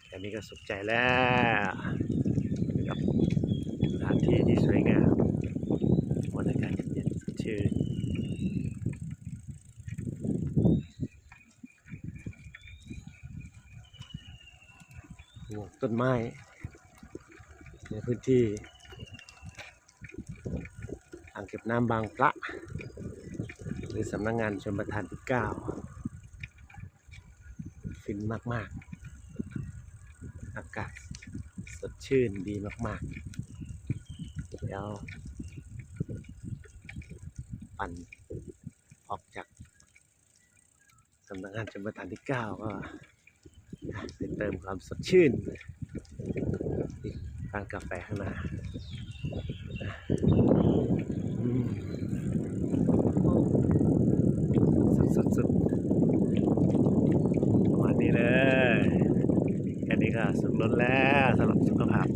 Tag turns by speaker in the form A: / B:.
A: แค่นี้ก็สุขใจแล้วกับสถานที่ที่สวยงามบรรยากาศเย็นๆสดชื่นต้นไม้ในพื้นที่อ่างเก็บน้ำบางพระหรือสำนักงานชลประทานที่9ฟินมากๆอากาศสดชื่นดีมากๆแล้วปั่นออกจากสำนักงานชลประทานที่9ก็ไปเติมความสดชื่นที่ร้านกาแฟข้างหน้าสุดประมาณนี้เลยแค่นี้ก็สุดล้นแล้วสำหรับสุขภาพ